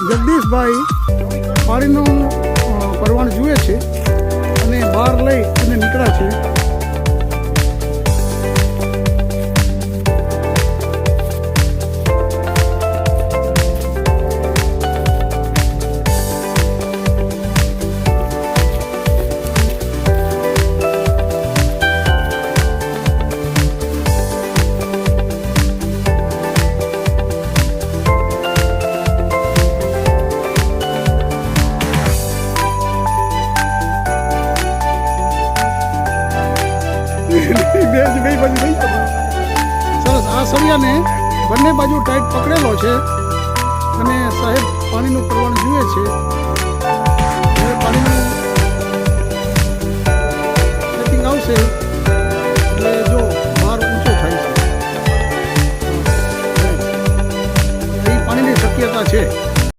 જગદીશભાઈ પાણીનું પરવાણ જુએ છે અને બહાર લઈ અને નીકળ્યા છે. બે બાજુ નહીં સરસ. આ સળિયાને બંને બાજુ ટાઈટ પકડેલો છે અને સાહેબ પાણીનું પ્રમાણ જુએ છે. હવે પાણીનું સેટિંગ આવશે એટલે જો બહાર ઊંચો થાય છે એ પાણીની શક્યતા છે.